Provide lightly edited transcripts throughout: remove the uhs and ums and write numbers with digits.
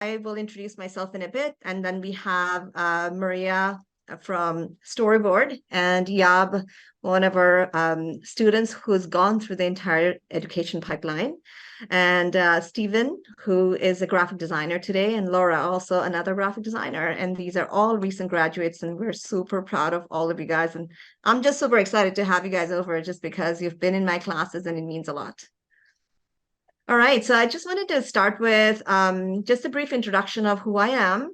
I will introduce myself in a bit, and then we have Maria from Storyboard and Yab, one of our students who's gone through the entire education pipeline, and Stephen, who is a graphic designer today, and Laura, also another graphic designer. And these are all recent graduates, and we're super proud of all of you guys. And I'm just super excited to have you guys over just because you've been in my classes and it means a lot. All right, so I just wanted to start with just a brief introduction of who I am.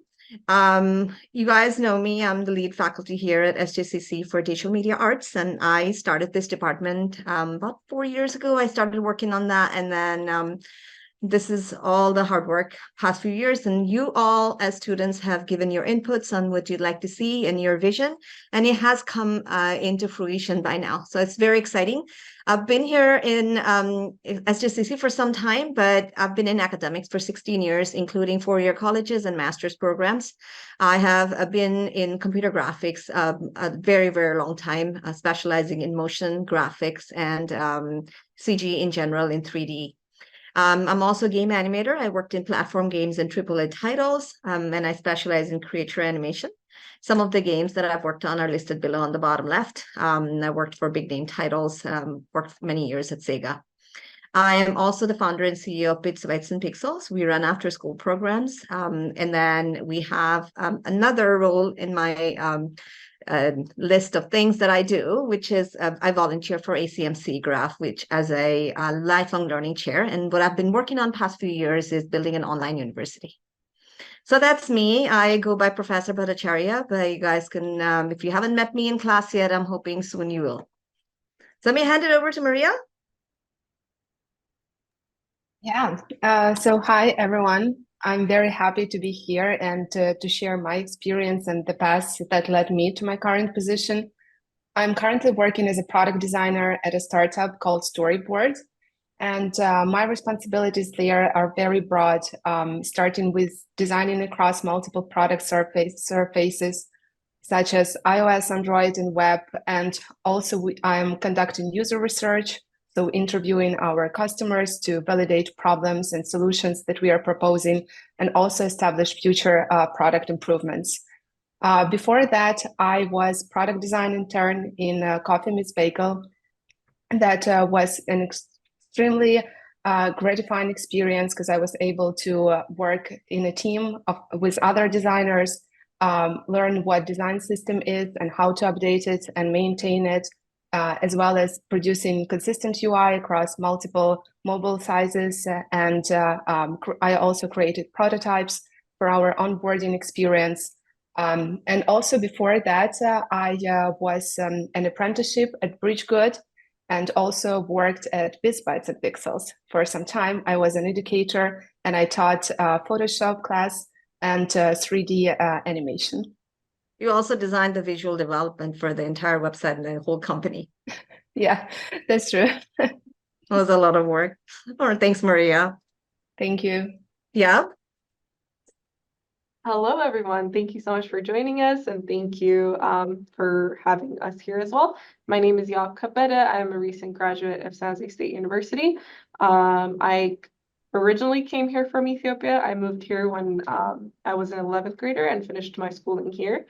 You guys know me, I'm the lead faculty here at SJCC for Digital Media Arts, and I started this department about 4 years ago. I started working on that, and then this is all the hard work past few years, and you all as students have given your inputs on what you'd like to see and your vision, and it has come into fruition by now. So it's very exciting. I've been here in SJCC for some time, but I've been in academics for 16 years, including four-year colleges and master's programs. I have been in computer graphics a very, very long time, specializing in motion graphics and CG in general in 3D. I'm also a game animator. I worked in platform games and AAA titles, and I specialize in creature animation. Some of the games that I've worked on are listed below on the bottom left. I worked for big name titles, worked many years at Sega. I am also the founder and CEO of Bits, Bytes, and Pixels. We run after school programs. And then we have another role in my list of things that I do, which is I volunteer for ACMC Graph, which as a lifelong learning chair. And what I've been working on past few years is building an online university. So that's me. I go by Professor Bhattacharya, but you guys can, if you haven't met me in class yet, I'm hoping soon you will. So let me hand it over to Maria. Yeah, so hi everyone. I'm very happy to be here and to share my experience and the path that led me to my current position. I'm currently working as a product designer at a startup called Storyboard, and my responsibilities there are very broad, starting with designing across multiple product surfaces, such as iOS, Android, and web, and also I'm conducting user research, so interviewing our customers to validate problems and solutions that we are proposing, and also establish future product improvements. Before that, I was product design intern in Coffee Meets Bagel. That was an extremely gratifying experience because I was able to work in a team with other designers, learn what design system is and how to update it and maintain it, as well as producing consistent UI across multiple mobile sizes. And I also created prototypes for our onboarding experience. And also before that, I was an apprenticeship at Bridgegood and also worked at Bits, Bytes, and Pixels for some time. I was an educator and I taught Photoshop class and 3D animation. You also designed the visual development for the entire website and the whole company. Yeah, that's true. It was a lot of work. Oh, thanks, Maria. Thank you. Yeah. Hello, everyone. Thank you so much for joining us, and thank you for having us here as well. My name is Yab Kabeda. I'm a recent graduate of San Jose State University. I originally came here from Ethiopia. I moved here when I was an 11th grader and finished my schooling here.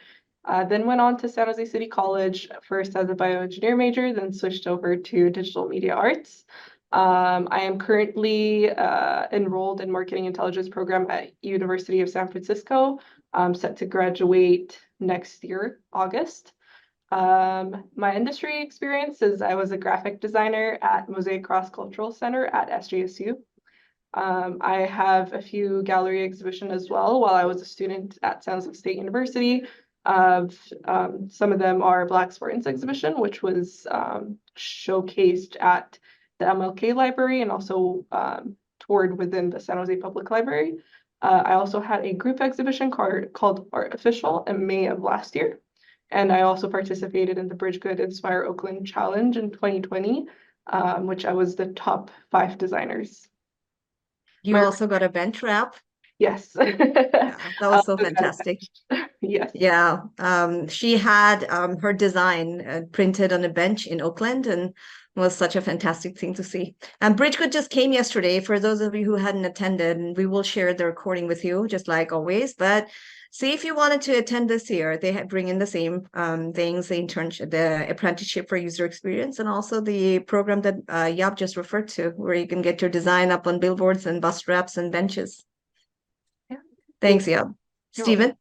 Then went on to San Jose City College, first as a bioengineer major, then switched over to digital media arts. I am currently enrolled in marketing intelligence program at University of San Francisco. I'm set to graduate next year, August. My industry experience is I was a graphic designer at Mosaic Cross Cultural Center at SJSU. I have a few gallery exhibitions as well while I was a student at San Jose State University. Some of them are Black Spartans exhibition, which was showcased at the MLK Library and also toured within the San Jose Public Library. I also had a group exhibition called Art Official in May of last year. And I also participated in the Bridgegood Inspire Oakland Challenge in 2020, which I was the top 5 designers. You also got a bench wrap. Yes. Yeah, that was so fantastic. Yes. Yeah. She had her design printed on a bench in Oakland, and was such a fantastic thing to see. And Bridgegood just came yesterday. For those of you who hadn't attended, and we will share the recording with you, just like always. But see if you wanted to attend this year. They bring in the same things: the internship, the apprenticeship for user experience, and also the program that Yab just referred to, where you can get your design up on billboards and bus wraps and benches. Yeah. Thanks, Yab. You're Stephen.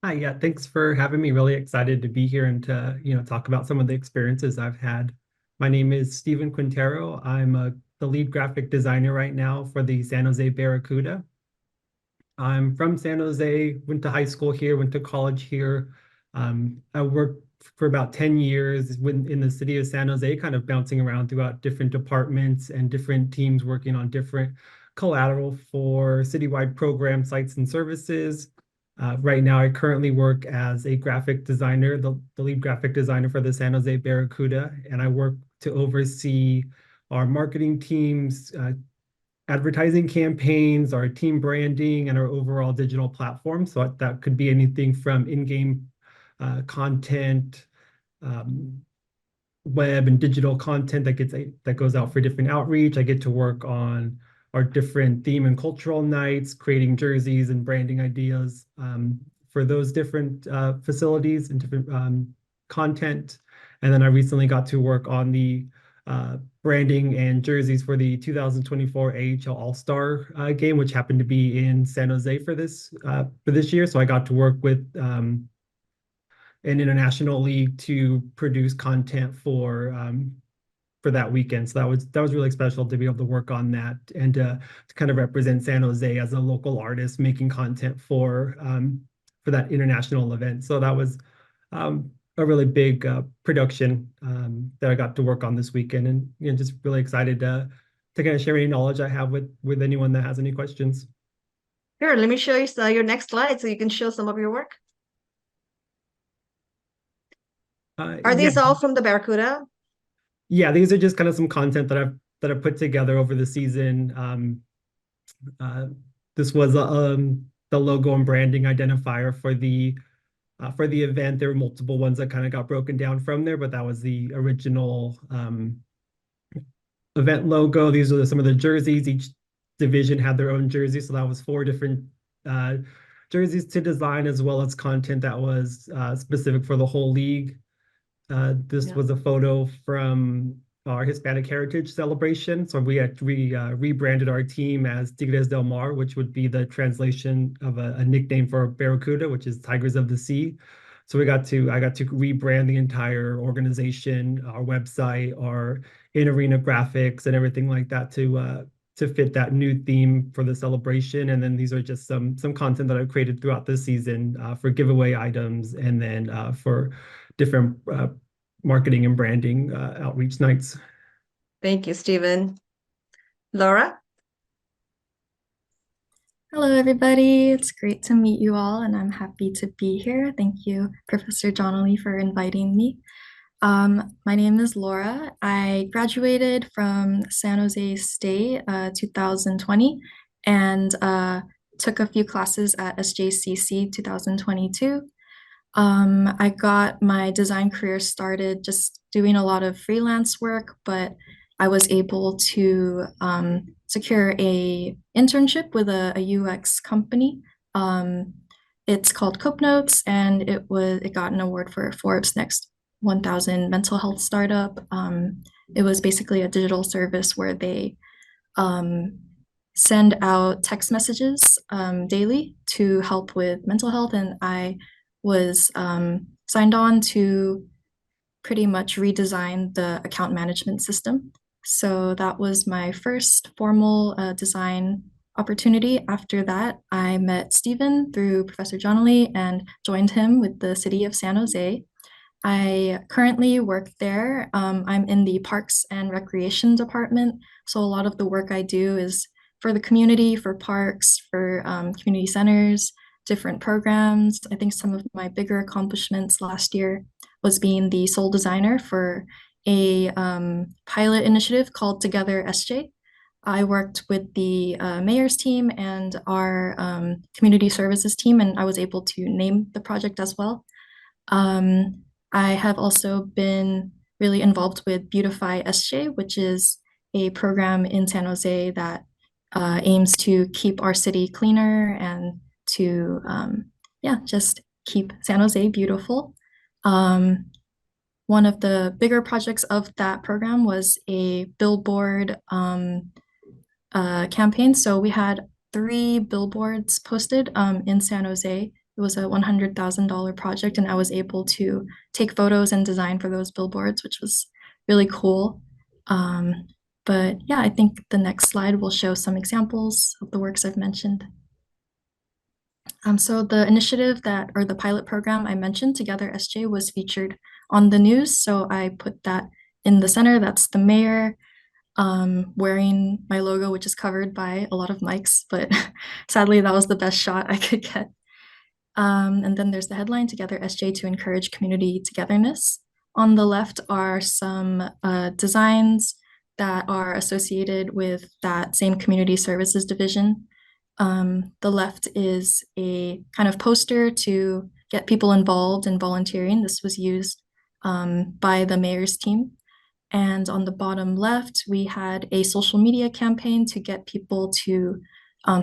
Hi, yeah, thanks for having me. Really excited to be here and to, talk about some of the experiences I've had. My name is Stephen Quintero. I'm the lead graphic designer right now for the San Jose Barracuda. I'm from San Jose, went to high school here, went to college here. I worked for about 10 years in the city of San Jose, kind of bouncing around throughout different departments and different teams working on different collateral for citywide programs, sites, and services. Right now, I currently work as a graphic designer, the lead graphic designer for the San Jose Barracuda, and I work to oversee our marketing teams, advertising campaigns, our team branding, and our overall digital platform. So that could be anything from in-game content, web and digital content that goes out for different outreach. I get to work on our different theme and cultural nights, creating jerseys and branding ideas for those different facilities and different content. And then I recently got to work on the branding and jerseys for the 2024 AHL All-Star game, which happened to be in San Jose for this year. So I got to work with an international league to produce content for that weekend. So that was really special to be able to work on that and to kind of represent San Jose as a local artist making content for that international event. So that was a really big production that I got to work on this weekend, and just really excited to kind of share any knowledge I have with anyone that has any questions. Here, let me show you your next slide so you can show some of your work. Are these all from the Barracuda? Yeah, these are just kind of some content that I've put together over the season. This was the logo and branding identifier for the event. There were multiple ones that kind of got broken down from there, but that was the original event logo. These are some of the jerseys. Each division had their own jersey, so that was 4 different jerseys to design, as well as content that was specific for the whole league. This was a photo from our Hispanic Heritage celebration. So we rebranded our team as Tigres del Mar, which would be the translation of a nickname for Barracuda, which is Tigers of the Sea. So I got to rebrand the entire organization, our website, our in-arena graphics, and everything like that to fit that new theme for the celebration. And then these are just some content that I've created throughout the season for giveaway items, and then for different marketing and branding outreach nights. Thank you, Stephen. Laura? Hello, everybody. It's great to meet you all, and I'm happy to be here. Thank you, Professor Donnelly, for inviting me. My name is Laura. I graduated from San Jose State 2020 and took a few classes at SJCC 2022. I got my design career started just doing a lot of freelance work, but I was able to secure a internship with a UX company. It's called Cope Notes, and it got an award for Forbes Next 1000 Mental Health Startup. It was basically a digital service where they send out text messages daily to help with mental health, and I was signed on to pretty much redesign the account management system. So that was my first formal design opportunity. After that, I met Stephen through Professor Donnelly and joined him with the city of San Jose. I currently work there. I'm in the Parks and Recreation department. So a lot of the work I do is for the community, for parks, for community centers, different programs. I think some of my bigger accomplishments last year was being the sole designer for a pilot initiative called Together SJ. I worked with the mayor's team and our community services team, and I was able to name the project as well. I have also been really involved with Beautify SJ, which is a program in San Jose that aims to keep our city cleaner and to, yeah, just keep San Jose beautiful. One of the bigger projects of that program was a billboard campaign. So we had 3 billboards posted in San Jose. It was a $100,000 project, and I was able to take photos and design for those billboards, which was really cool. But yeah, I think the next slide will show some examples of the works I've mentioned. So the initiative that, or the pilot program I mentioned, Together SJ, was featured on the news. So I put that in the center. That's the mayor wearing my logo, which is covered by a lot of mics, but sadly that was the best shot I could get. And then there's the headline, Together SJ to encourage community togetherness. On the left are some designs that are associated with that same community services division. The left is a kind of poster to get people involved in volunteering. This was used by the mayor's team. And on the bottom left, we had a social media campaign to get people to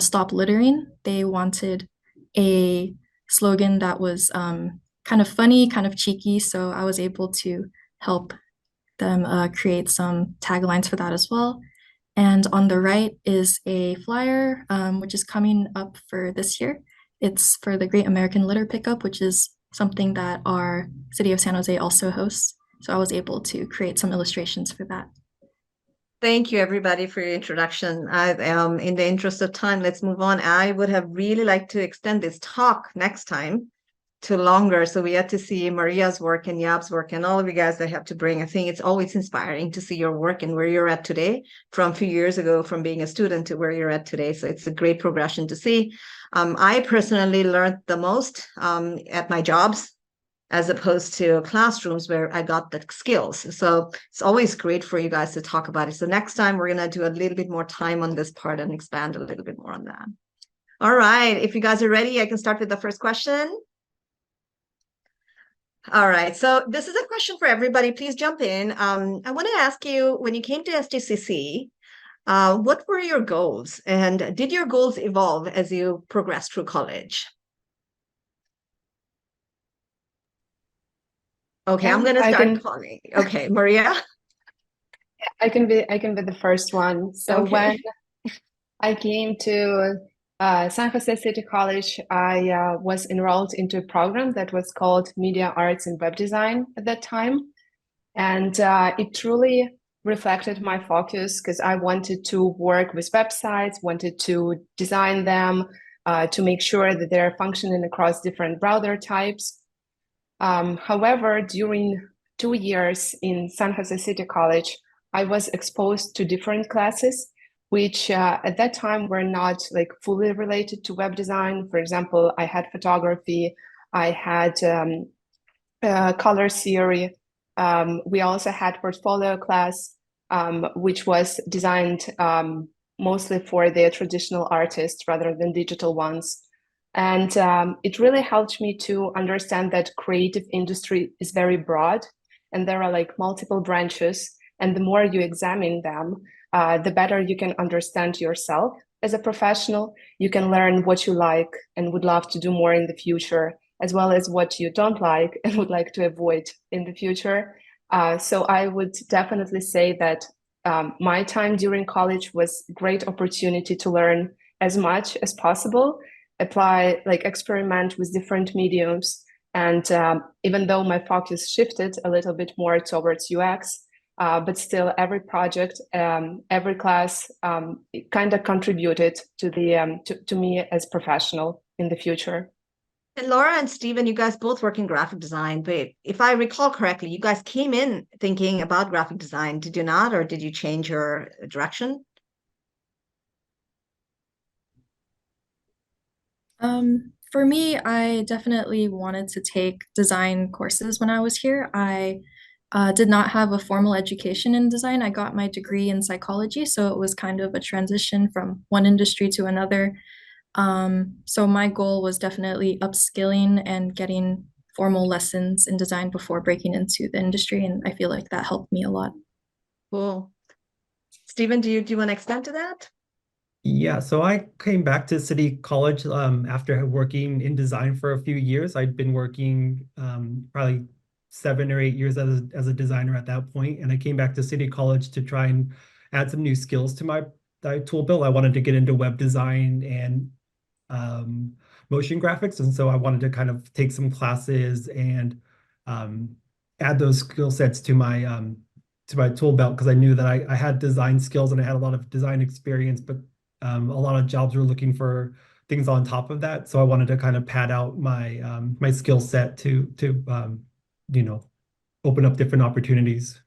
stop littering. They wanted a slogan that was kind of funny, kind of cheeky. So I was able to help them create some taglines for that as well. And on the right is a flyer, which is coming up for this year. It's for the Great American Litter Pickup, which is something that our City of San Jose also hosts. So I was able to create some illustrations for that. Thank you, everybody, for your introduction. In the interest of time, let's move on. I would have really liked to extend this talk next time to longer, so we had to see Maria's work and Yab's work and all of you guys that have to bring. I think it's always inspiring to see your work and where you're at today from a few years ago, from being a student to where you're at today. So it's a great progression to see. I personally learned the most at my jobs, as opposed to classrooms where I got the skills. So it's always great for you guys to talk about it. So next time we're going to do a little bit more time on this part and expand a little bit more on that. All right, if you guys are ready, I can start with the first question. All right, so this is a question for everybody. Please jump in. I want to ask you, when you came to SDCC, what were your goals? And did your goals evolve as you progressed through college? Okay, I'm going to start calling. Okay, Maria? I can be the first one. So when I came to San Jose City College, I was enrolled into a program that was called Media Arts and Web Design at that time. And it truly reflected my focus because I wanted to work with websites, wanted to design them to make sure that they're functioning across different browser types. However, during 2 years in San Jose City College, I was exposed to different classes, which at that time were not like fully related to web design. For example, I had photography, I had color theory. We also had portfolio class, which was designed mostly for the traditional artists rather than digital ones. And it really helped me to understand that creative industry is very broad and there are like multiple branches. And the more you examine them, the better you can understand yourself as a professional. You can learn what you like and would love to do more in the future, as well as what you don't like and would like to avoid in the future. So I would definitely say that my time during college was a great opportunity to learn as much as possible, apply, like experiment with different mediums. And even though my focus shifted a little bit more towards UX, but still every project, every class kind of contributed to the to me as professional in the future. And Laura and Steven, you guys both work in graphic design, but if I recall correctly, you guys came in thinking about graphic design, did you not, or did you change your direction? For me, I definitely wanted to take design courses when I was here. I did not have a formal education in design. I got my degree in psychology, so it was kind of a transition from one industry to another. So my goal was definitely upskilling and getting formal lessons in design before breaking into the industry, and I feel like that helped me a lot. Cool. Stephen, do you want to extend to that? Yeah, so I came back to City College after working in design for a few years. I'd been working probably 7 or 8 years as a designer at that point, and I came back to City College to try and add some new skills to my tool belt. I wanted to get into web design and motion graphics, and so I wanted to kind of take some classes and add those skill sets to my tool belt, because I knew that I had design skills and I had a lot of design experience, but a lot of jobs were looking for things on top of that. So I wanted to kind of pad out my skill set to you know, open up different opportunities.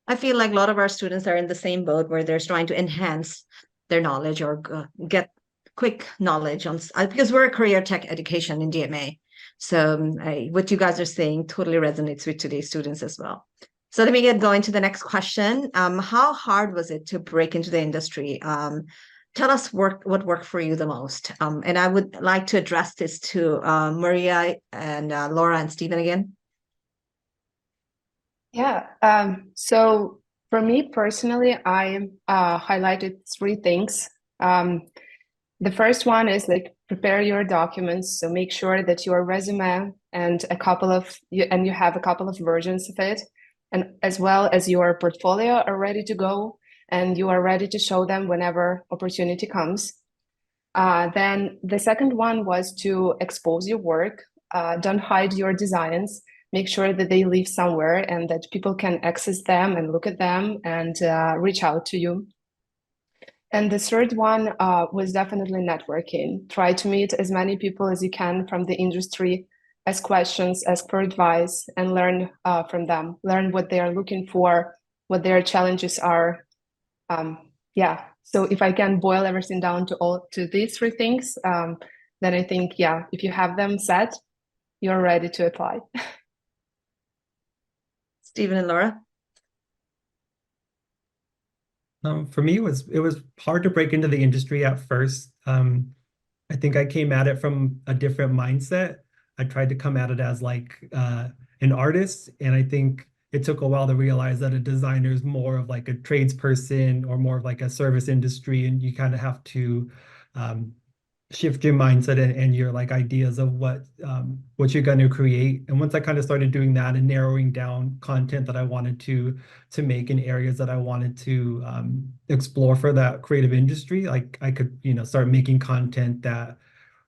I feel like a lot of our students are in the same boat where they're trying to enhance their knowledge or get quick knowledge on because we're a career tech education in DMA. So what you guys are saying totally resonates with today's students as well. So let me get going to the next question. How hard was it to break into the industry? Tell us what worked for you the most. And I would like to address this to Maria and Laura and Stephen again. Yeah, so for me personally, I highlighted 3 things. The first one is like prepare your documents. So make sure that your resume and you have a couple of versions of it, and as well as your portfolio are ready to go, and you are ready to show them whenever opportunity comes. Then the second one was to expose your work. Don't hide your designs. Make sure that they live somewhere and that people can access them and look at them and reach out to you. And the third one was definitely networking. Try to meet as many people as you can from the industry, ask questions, ask for advice, and learn from them. Learn what they are looking for, what their challenges are. Yeah. So if I can boil everything down to these 3 things, then I think, yeah, if you have them set, you're ready to apply. Stephen and Laura. For me, it was hard to break into the industry at first. I think I came at it from a different mindset. I tried to come at it as like an artist, and I think it took a while to realize that a designer is more of like a tradesperson or more of like a service industry, and you kind of have to shift your mindset and your like ideas of what you're going to create. And once I kind of started doing that and narrowing down content that I wanted to make in areas that I wanted to explore for that creative industry, like I could, start making content that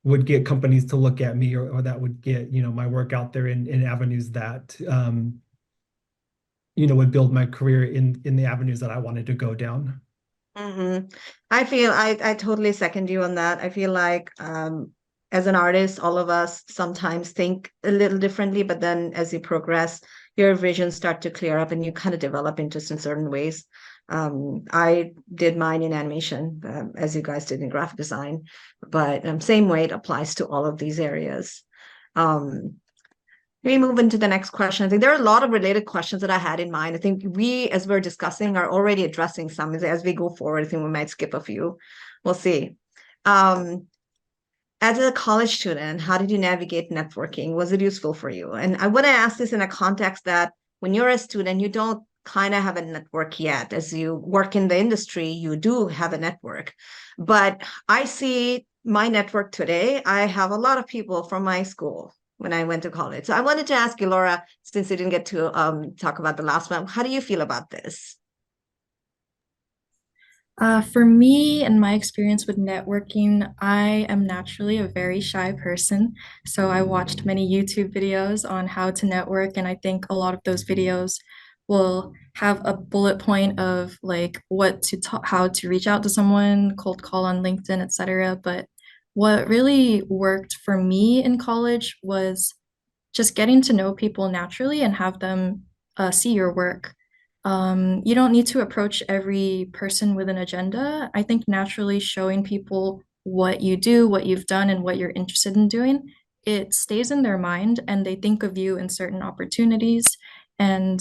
would get companies to look at me, or that would get, my work out there in avenues that would build my career in the avenues that I wanted to go down. Mm-hmm. I feel I totally second you on that. I feel like as an artist, all of us sometimes think a little differently, but then as you progress, your visions start to clear up and you kind of develop interest in certain ways. I did mine in animation, as you guys did in graphic design, but same way it applies to all of these areas. Let me move into the next question. I think there are a lot of related questions that I had in mind. I think we, as we're discussing, are already addressing some. As we go forward, I think we might skip a few. We'll see. As a college student, how did you navigate networking? Was it useful for you? And I want to ask this in a context that when you're a student, you don't kind of have a network yet. As you work in the industry, you do have a network. But I see my network today. I have a lot of people from my school when I went to college. So I wanted to ask you, Laura, since you didn't get to talk about the last one, how do you feel about this? For me and my experience with networking, I am naturally a very shy person. So I watched many YouTube videos on how to network, and I think a lot of those videos will have a bullet point of like what to talk, how to reach out to someone, cold call on LinkedIn, etc. But what really worked for me in college was just getting to know people naturally and have them see your work. You don't need to approach every person with an agenda. I think naturally showing people what you do, what you've done, and what you're interested in doing, it stays in their mind and they think of you in certain opportunities. And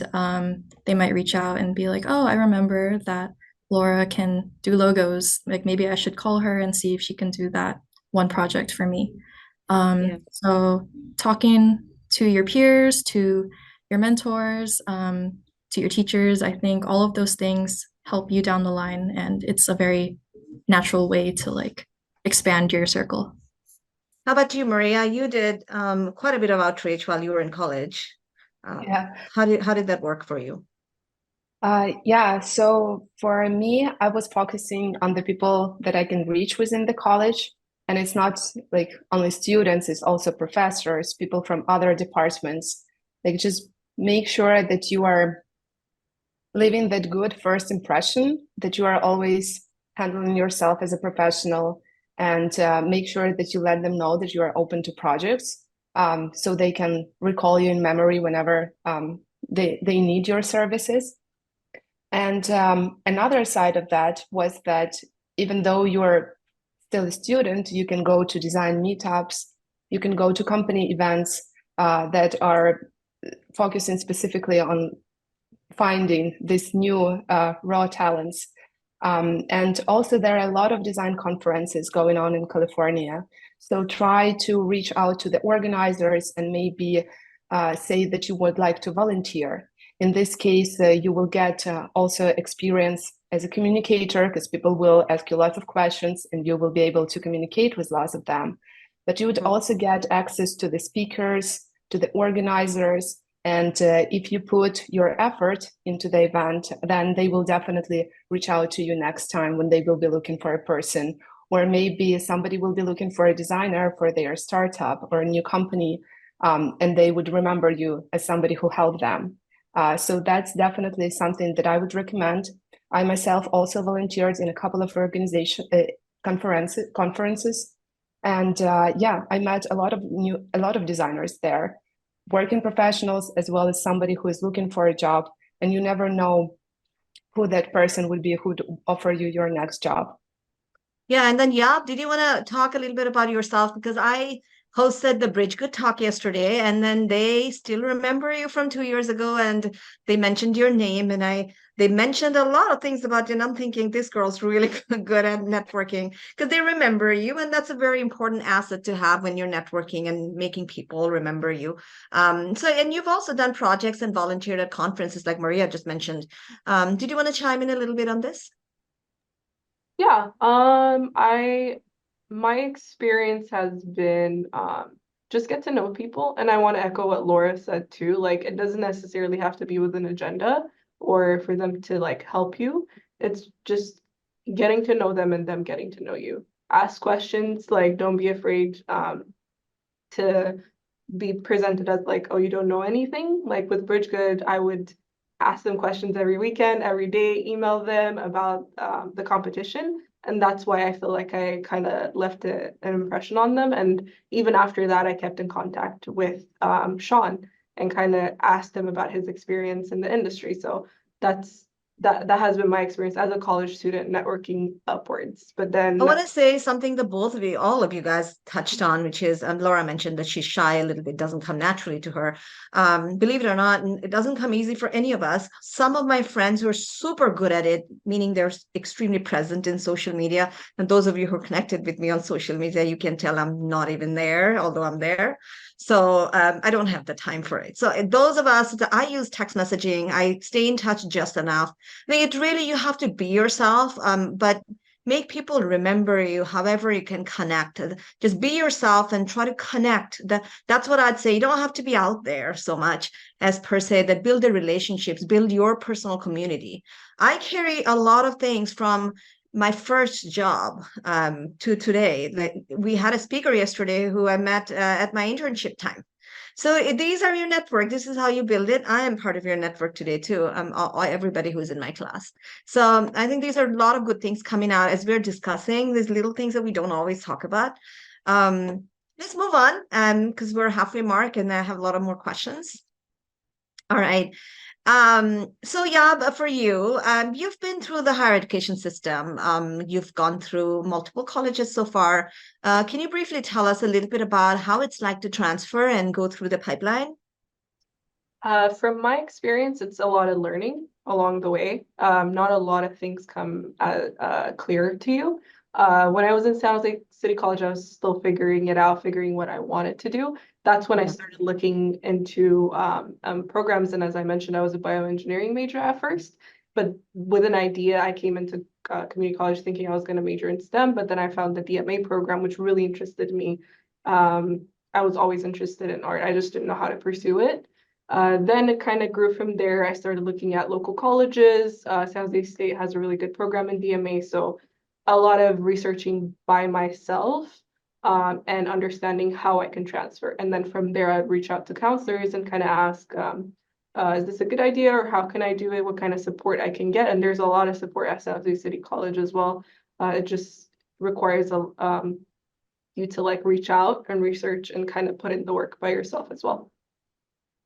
they might reach out and be like, oh, I remember that Laura can do logos. Like maybe I should call her and see if she can do that one project for me. Yeah. So talking to your peers, to your mentors, to your teachers. I think all of those things help you down the line, and it's a very natural way to like expand your circle. How about you, Maria? You did quite a bit of outreach while you were in college. Yeah. How did that work for you? Yeah, so for me, I was focusing on the people that I can reach within the college. And it's not like only students, it's also professors, people from other departments. Like just make sure that you are leaving that good first impression, that you are always handling yourself as a professional, and make sure that you let them know that you are open to projects, so they can recall you in memory whenever they need your services. And another side of that was that even though you're still a student, you can go to design meetups, you can go to company events that are focusing specifically on finding these new raw talents. And also, there are a lot of design conferences going on in California. So try to reach out to the organizers and maybe say that you would like to volunteer. In this case, you will get also experience as a communicator because people will ask you lots of questions and you will be able to communicate with lots of them. But you would also get access to the speakers, to the organizers. And if you put your effort into the event, then they will definitely reach out to you next time when they will be looking for a person. Or maybe somebody will be looking for a designer for their startup or a new company, and they would remember you as somebody who helped them. So that's definitely something that I would recommend. I myself also volunteered in a couple of conferences, and yeah, I met a lot of designers there, working professionals as well as somebody who is looking for a job, and you never know who that person would be who would offer you your next job. Yeah, and then Yap, did you want to talk a little bit about yourself? Because I hosted the Bridge Good Talk yesterday, and then they still remember you from 2 years ago, and they mentioned your name, and they mentioned a lot of things about you. And I'm thinking this girl's really good at networking because they remember you, and that's a very important asset to have when you're networking and making people remember you. So, and you've also done projects and volunteered at conferences like Maria just mentioned. Did you want to chime in a little bit on this? Yeah, my experience has been just get to know people, and I want to echo what Laura said too. Like it doesn't necessarily have to be with an agenda or for them to like help you. It's just getting to know them and them getting to know you. Ask questions, like don't be afraid to be presented as like, oh, you don't know anything. Like with Bridgegood, I would ask them questions every weekend, every day, email them about the competition. And that's why I feel like I kind of left an impression on them. And even after that, I kept in contact with Sean and kind of asked him about his experience in the industry. So that has been my experience as a college student, networking upwards. But then I want to say something that both of you, all of you guys touched on, which is Laura mentioned that she's shy a little bit, doesn't come naturally to her. Believe it or not, it doesn't come easy for any of us. Some of my friends who are super good at it, meaning they're extremely present in social media. And those of you who are connected with me on social media, you can tell I'm not even there, although I'm there. So I don't have the time for it. So those of us, I use text messaging. I stay in touch just enough. I think it really, you have to be yourself, but make people remember you however you can connect. Just be yourself and try to connect. That's what I'd say. You don't have to be out there so much as per se, that build the relationships, build your personal community. I carry a lot of things from my first job to today. We had a speaker yesterday who I met at my internship time. So these are your network. This is how you build it. I am part of your network today too. Everybody who's in my class. So I think these are a lot of good things coming out as we're discussing these little things that we don't always talk about. Let's move on because we're halfway mark and I have a lot of more questions. All right. So yeah, but for you, you've been through the higher education system. You've gone through multiple colleges so far. Can you briefly tell us a little bit about how it's like to transfer and go through the pipeline? From my experience, it's a lot of learning. along the way. Not a lot of things come clear to you. When I was in San Jose City College, I was still figuring it out, figuring what I wanted to do. That's when I started looking into programs. And as I mentioned, I was a bioengineering major at first, but with an idea, I came into community college thinking I was going to major in STEM, but then I found the DMA program, which really interested me. I was always interested in art. I just didn't know how to pursue it. Then it kind of grew from there. I started looking at local colleges. San Jose State has a really good program in DMA, so a lot of researching by myself and understanding how I can transfer. And then from there, I'd reach out to counselors and kind of ask, is this a good idea, or how can I do it? What kind of support I can get? And there's a lot of support at San Jose City College as well. It just requires you to like reach out and research and kind of put in the work by yourself as well.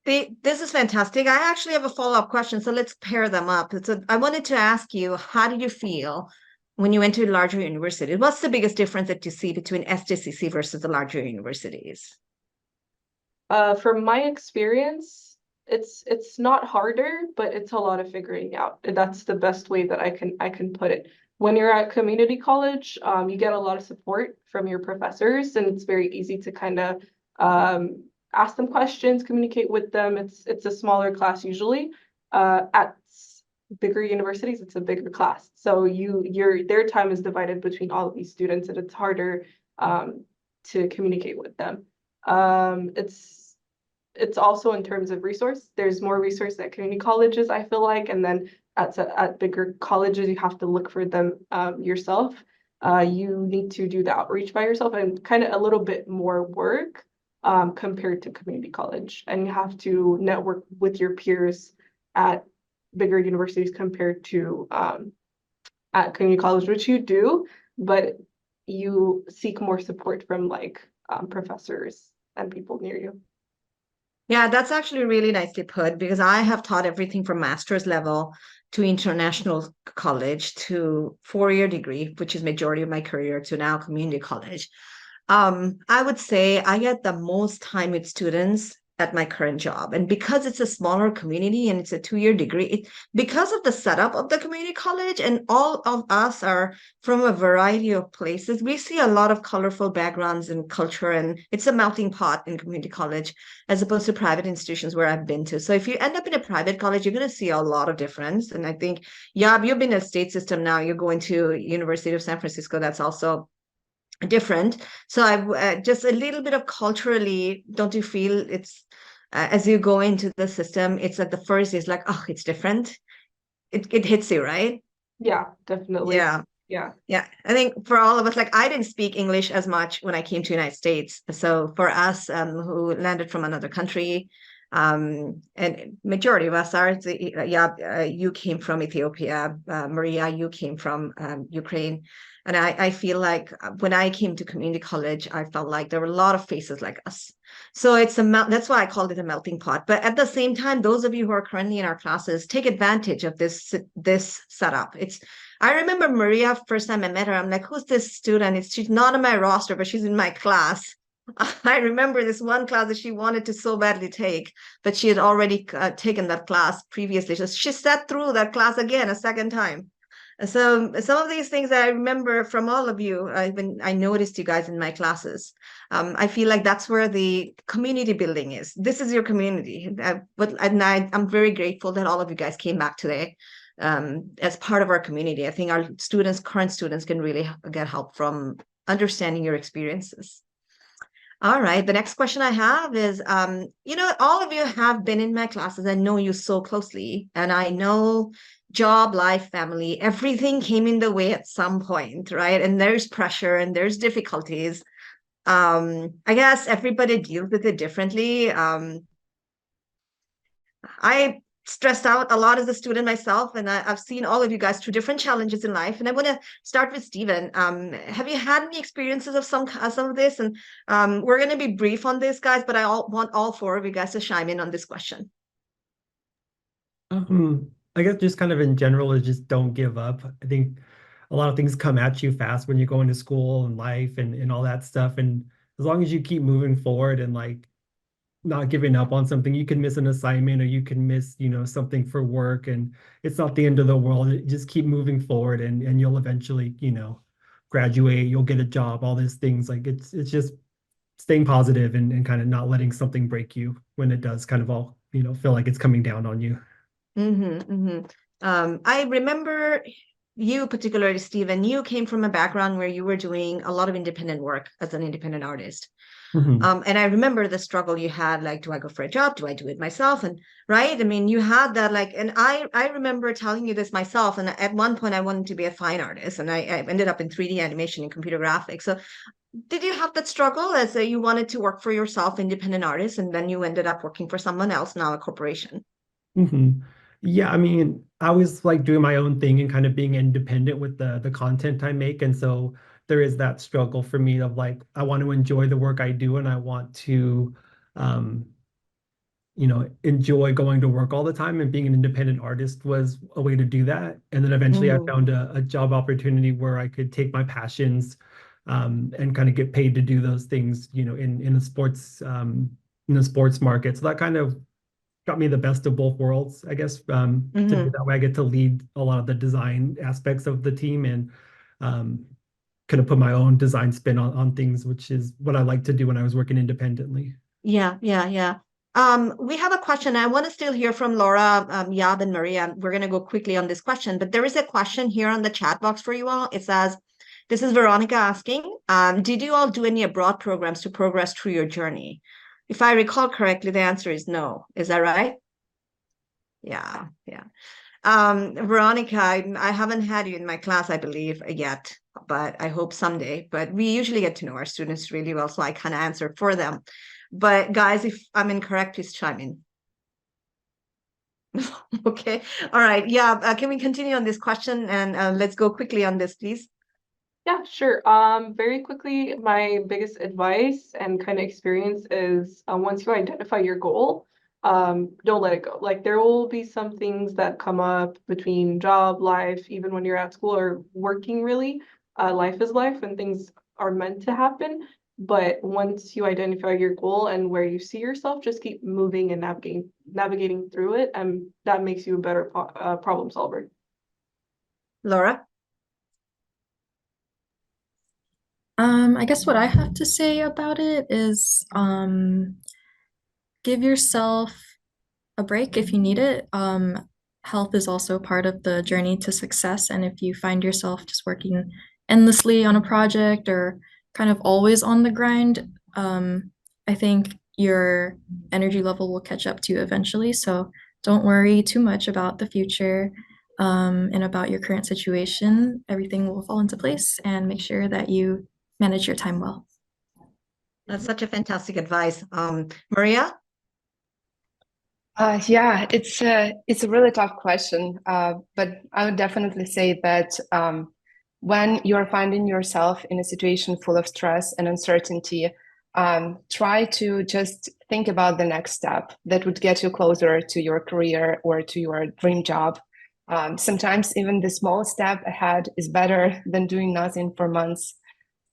This is fantastic. I actually have a follow-up question, so let's pair them up. So I wanted to ask you, how did you feel when you went to larger universities? What's the biggest difference that you see between SJCC versus the larger universities? From my experience, it's not harder, but it's a lot of figuring out. That's the best way that I can put it. When you're at community college, you get a lot of support from your professors, and it's very easy to kind of ask them questions, communicate with them. It's a smaller class usually. At bigger universities, it's a bigger class. So their time is divided between all of these students, and it's harder to communicate with them. It's also in terms of resource. There's more resource at community colleges, I feel like, and then at bigger colleges, you have to look for them yourself. You need to do the outreach by yourself and kind of a little bit more work compared to community college. And you have to network with your peers at bigger universities compared to at community college, which you do, but you seek more support from like professors and people near you. Yeah, that's actually really nicely put, because I have taught everything from master's level to international college to four-year degree, which is majority of my career, to now community college. I would say I get the most time with students at my current job. And because it's a smaller community and it's a two-year degree, because of the setup of the community college, and all of us are from a variety of places, we see a lot of colorful backgrounds and culture, and it's a melting pot in community college as opposed to private institutions where I've been to. So if you end up in a private college, you're going to see a lot of difference. And I think, yeah, you've been in a state system now, you're going to University of San Francisco, that's also different. So I've just a little bit of culturally, don't you feel it's as you go into the system, it's at the first, it's like, oh, it's different. It hits you, right? Yeah, definitely. Yeah. Yeah. I think for all of us, like I didn't speak English as much when I came to United States. So for us who landed from another country, and majority of us are, you came from Ethiopia, Maria, you came from Ukraine. And I feel like when I came to community college, I felt like there were a lot of faces like us. So that's why I called it a melting pot. But at the same time, those of you who are currently in our classes, take advantage of this setup. I remember Maria, first time I met her, I'm like, who's this student? She's not on my roster, but she's in my class. I remember this one class that she wanted to so badly take, but she had already taken that class previously. So she sat through that class again a second time. So some of these things that I remember from all of you, I noticed you guys in my classes. I feel like that's where the community building is. This is your community. I'm very grateful that all of you guys came back today as part of our community. I think our current students can really get help from understanding your experiences. All right, the next question I have is, all of you have been in my classes. I know you so closely, and I know job, life, family, everything came in the way at some point, right? And there's pressure and there's difficulties. I guess everybody deals with it differently. I stressed out a lot as a student myself, and I've seen all of you guys through different challenges in life. And I want to start with Stephen. Have you had any experiences of some of this? And we're going to be brief on this, guys, but I want all four of you guys to chime in on this question. I guess just kind of in general is just don't give up. I think a lot of things come at you fast when you go into school and life and all that stuff. And as long as you keep moving forward and like not giving up on something. You can miss an assignment or you can miss, something for work, and it's not the end of the world. Just keep moving forward, and you'll eventually, graduate, you'll get a job, all these things. Like it's just staying positive and kind of not letting something break you when it does kind of all, feel like it's coming down on you. I remember you particularly, Stephen, you came from a background where you were doing a lot of independent work as an independent artist. And I remember the struggle you had, like, do I go for a job? Do I do it myself? And right, I mean, you had that, like, and I remember telling you this myself. And at one point I wanted to be a fine artist, and I ended up in 3D animation and computer graphics. So did you have that struggle as you wanted to work for yourself, independent artist, and then you ended up working for someone else, now a corporation? Yeah, I mean, I was like doing my own thing and kind of being independent with the content I make. And so there is that struggle for me of like, I want to enjoy the work I do, and I want to, um, enjoy going to work all the time, and being an independent artist was a way to do that. And then eventually I found a job opportunity where I could take my passions, and kind of get paid to do those things, in the sports market. So that kind of got me the best of both worlds, I guess. To do that way, I get to lead a lot of the design aspects of the team, and kind of put my own design spin on things, which is what I like to do when I was working independently. Yeah. We have a question. I want to still hear from Laura, Yab, and Maria. We're going to go quickly on this question, but there is a question here on the chat box for you all. It says, this is Veronica asking, did you all do any abroad programs to progress through your journey? If I recall correctly, the answer is no. Is that right? Yeah. Veronica, I haven't had you in my class, I believe, yet, but I hope someday. But we usually get to know our students really well, so I kind of answer for them. But guys, if I'm incorrect, please chime in. Okay. All right. Yeah. Can we continue on this question, and let's go quickly on this, please? Yeah, sure. Very quickly, my biggest advice and kind of experience is once you identify your goal, don't let it go. Like, there will be some things that come up between job, life, even when you're at school or working really. Life is life and things are meant to happen. But once you identify your goal and where you see yourself, just keep moving and navigating through it, and that makes you a better problem solver. Laura? I guess what I have to say about it is give yourself a break if you need it. Health is also part of the journey to success. And if you find yourself just working endlessly on a project or kind of always on the grind, I think your energy level will catch up to you eventually. So don't worry too much about the future, and about your current situation. Everything will fall into place, and make sure that you manage your time well. That's such a fantastic advice. Maria? Yeah, it's a really tough question, but I would definitely say that when you're finding yourself in a situation full of stress and uncertainty, try to just think about the next step that would get you closer to your career or to your dream job. Sometimes even the small step ahead is better than doing nothing for months.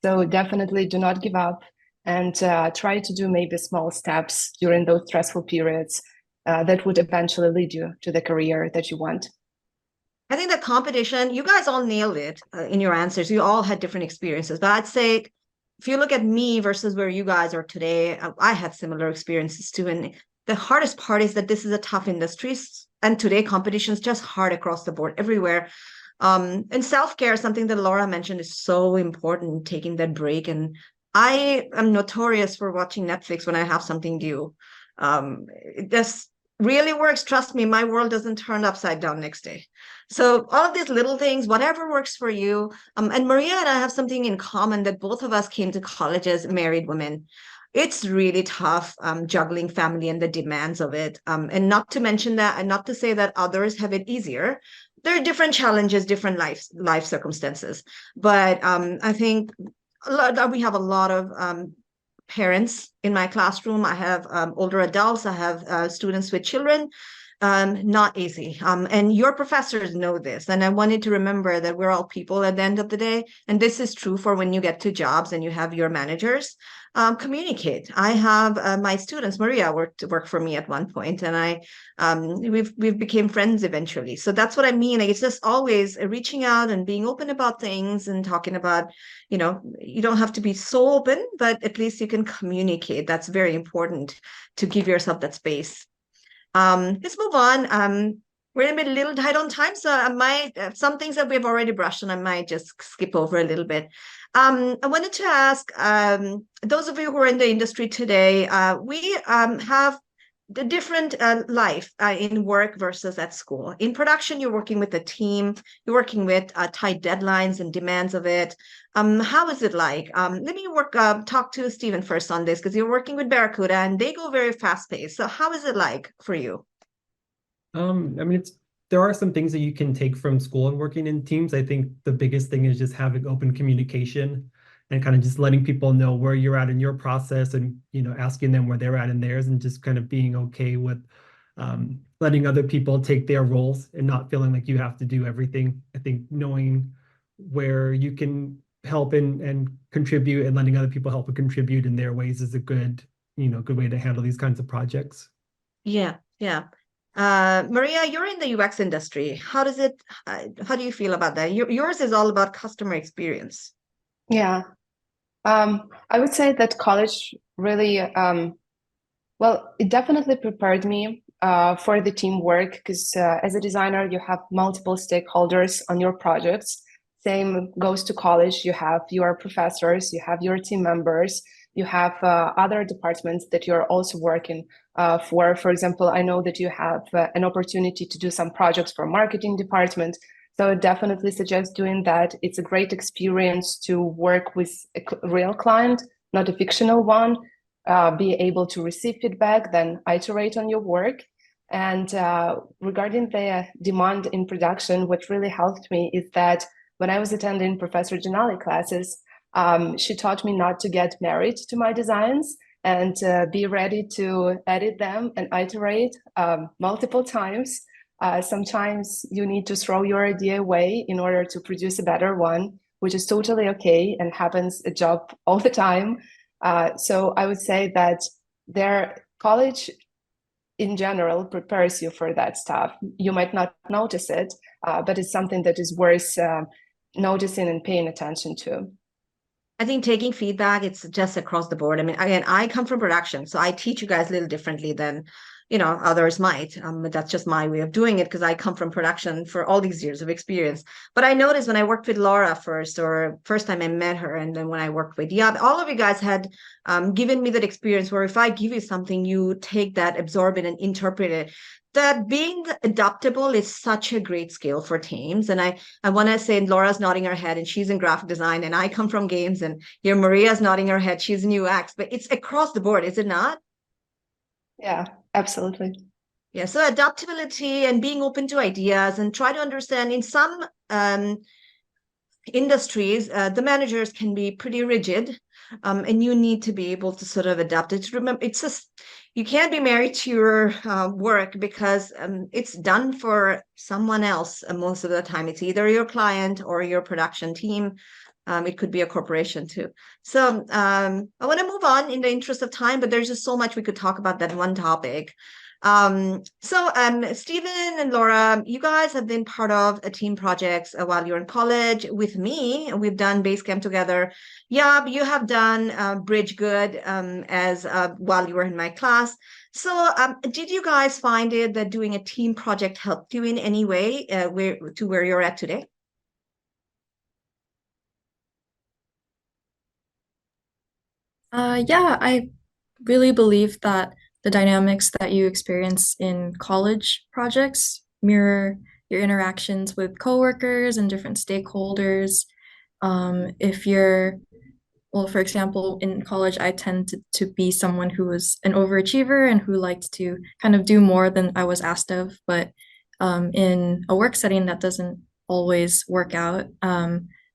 So definitely do not give up, and try to do maybe small steps during those stressful periods that would eventually lead you to the career that you want. I think the competition, you guys all nailed it in your answers. You all had different experiences, but I'd say if you look at me versus where you guys are today, I had similar experiences too. And the hardest part is that this is a tough industry, and today competition is just hard across the board everywhere. And self-care, something that Laura mentioned, is so important, taking that break. And I am notorious for watching Netflix when I have something due. It just really works. Trust me, my world doesn't turn upside down next day. So all of these little things, whatever works for you. And Maria and I have something in common, that both of us came to college as married women. It's really tough, juggling family and the demands of it. And not to mention that, and not to say that others have it easier. There are different challenges, different life circumstances. But I think we have a lot of parents in my classroom. I have older adults. I have students with children. not easy. And your professors know this. And I wanted to remember that we're all people at the end of the day. And this is true for when you get to jobs and you have your managers. Communicate. I have my students, Maria work for me at one point, and we've became friends eventually. So that's what I mean. Like, it's just always reaching out and being open about things and talking about, you don't have to be so open, but at least you can communicate. That's very important to give yourself that space. Let's move on. We're a little tight on time, so I might some things that we've already brushed on, I might just skip over a little bit. I wanted to ask those of you who are in the industry today, we have the different life in work versus at school. In production, you're working with a team, you're working with tight deadlines and demands of it. How is it like? Let me talk to Stephen first on this, because you're working with Barracuda and they go very fast paced. So how is it like for you? I mean, there are some things that you can take from school and working in teams. I think the biggest thing is just having open communication and kind of just letting people know where you're at in your process, and asking them where they're at in theirs, and just kind of being okay with letting other people take their roles and not feeling like you have to do everything. I think knowing where you can help and contribute, and letting other people help and contribute in their ways is a good way to handle these kinds of projects. Yeah. Maria, you're in the UX industry. How do you feel about that? Yours is all about customer experience. Yeah. I would say that college really, well, it definitely prepared me for the teamwork, because as a designer, you have multiple stakeholders on your projects. Same goes to college. You have your professors, you have your team members, you have other departments that you're also working for. For example, I know that you have an opportunity to do some projects for marketing department. So I definitely suggest doing that. It's a great experience to work with a real client, not a fictional one, be able to receive feedback, then iterate on your work. And regarding the demand in production, what really helped me is that when I was attending Professor Janali classes, she taught me not to get married to my designs, and be ready to edit them and iterate multiple times. Sometimes you need to throw your idea away in order to produce a better one, which is totally okay and happens a job all the time. So I would say that their college in general prepares you for that stuff. You might not notice it, but it's something that is worth noticing and paying attention to. I think taking feedback, it's just across the board. I mean, again, I come from production, so I teach you guys a little differently than others might. But that's just my way of doing it, because I come from production for all these years of experience. But I noticed when I worked with Laura first time I met her, and then when I worked with Yab, all of you guys had given me that experience where if I give you something, you take that, absorb it, and interpret it. That being adaptable is such a great skill for teams. And I want to say, Laura's nodding her head and she's in graphic design, and I come from games, and here Maria's nodding her head, she's in UX, but it's across the board, is it not? Yeah, absolutely. Yeah, so adaptability and being open to ideas, and try to understand in some industries, the managers can be pretty rigid, and you need to be able to sort of adapt it. Remember, it's just, you can't be married to your work, because it's done for someone else. Most of the time, it's either your client or your production team. It could be a corporation too. So I want to move on in the interest of time, but there's just so much we could talk about that one topic. Stephen and Laura, you guys have been part of a team projects while you're in college. With me, we've done Basecamp together. Yab, you have done Bridge Good as while you were in my class. So did you guys find it that doing a team project helped you in any way where you're at today? Yeah, I really believe that the dynamics that you experience in college projects mirror your interactions with coworkers and different stakeholders. If you're, well, for example, in college, I tend to be someone who was an overachiever and who liked to kind of do more than I was asked of. But in a work setting, that doesn't always work out.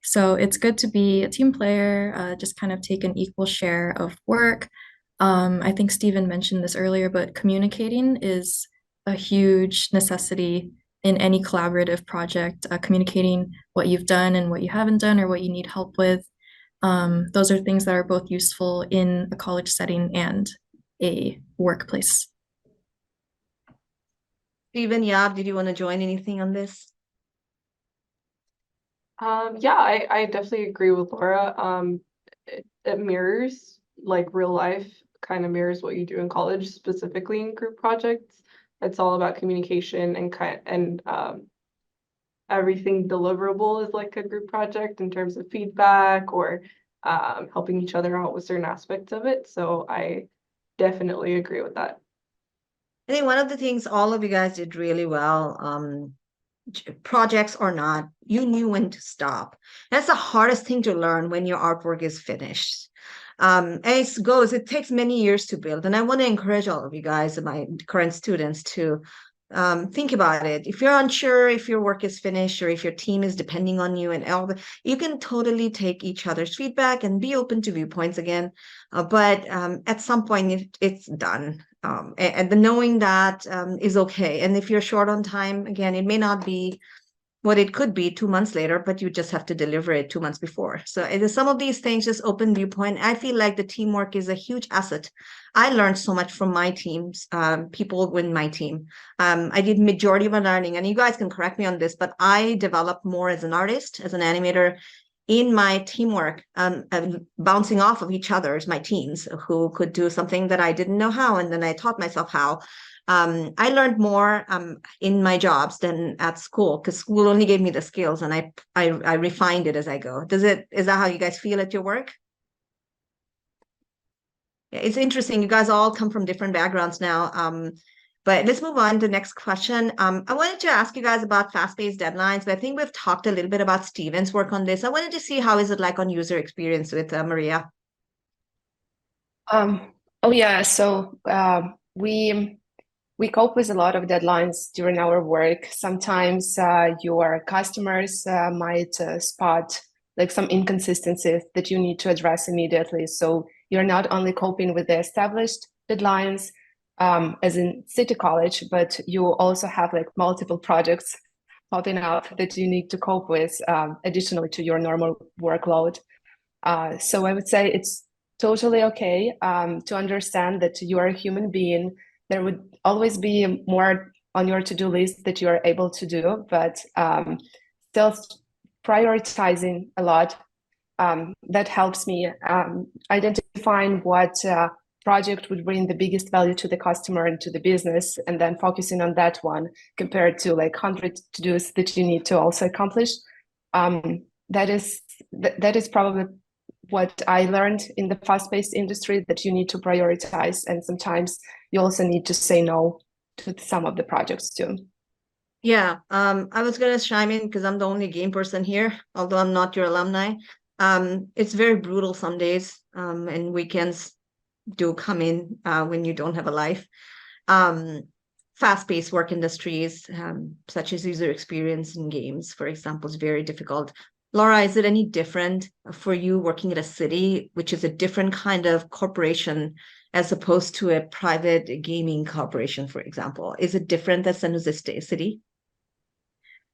So it's good to be a team player, just kind of take an equal share of work. I think Stephen mentioned this earlier, but communicating is a huge necessity in any collaborative project, communicating what you've done and what you haven't done or what you need help with. Those are things that are both useful in a college setting and a workplace. Steven, Yab, did you want to join anything on this? Yeah, I definitely agree with Laura. It mirrors like real life, kind of mirrors what you do in college, specifically in group projects. It's all about communication and everything deliverable is like a group project in terms of feedback or helping each other out with certain aspects of it. So I definitely agree with that. I think one of the things all of you guys did really well, projects or not, you knew when to stop. That's the hardest thing to learn when your artwork is finished. It takes many years to build. And I want to encourage all of you guys, my current students, to think about it. If you're unsure if your work is finished or if your team is depending on you and all, you can totally take each other's feedback and be open to viewpoints again. But at some point, it's done. And the knowing that is okay. And if you're short on time, again, it may not be what it could be 2 months later, but you just have to deliver it 2 months before. So some of these things, just open viewpoint. I feel like the teamwork is a huge asset. I learned so much from my teams, people in my team. I did majority of my learning, and you guys can correct me on this, but I developed more as an artist, as an animator, in my teamwork, bouncing off of each other's, my teams who could do something that I didn't know how, and then I taught myself how. I learned more in my jobs than at school, because school only gave me the skills, and I refined it as I go. Is that how you guys feel at your work? Yeah, it's interesting. You guys all come from different backgrounds now. But let's move on to the next question. I wanted to ask you guys about fast-paced deadlines, but I think we've talked a little bit about Steven's work on this. I wanted to see how is it like on user experience with Maria? Oh yeah, so we cope with a lot of deadlines during our work. Sometimes your customers might spot like some inconsistencies that you need to address immediately. So you're not only coping with the established deadlines, as in City College, but you also have like multiple projects popping up that you need to cope with additionally to your normal workload. So I would say it's totally okay to understand that you are a human being. There would always be more on your to-do list that you are able to do, but still prioritizing a lot. That helps me identifying what project would bring the biggest value to the customer and to the business, and then focusing on that one compared to like 100 to-dos that you need to also accomplish. That is probably what I learned in the fast-paced industry, that you need to prioritize, and sometimes you also need to say no to some of the projects too. Yeah, I was gonna chime in because I'm the only game person here, although I'm not your alumni. It's very brutal some days, and weekends do come in when you don't have a life. Fast-paced work industries, such as user experience in games, for example, is very difficult. Laura, is it any different for you working at a city, which is a different kind of corporation as opposed to a private gaming corporation, for example? Is it different than San Jose City?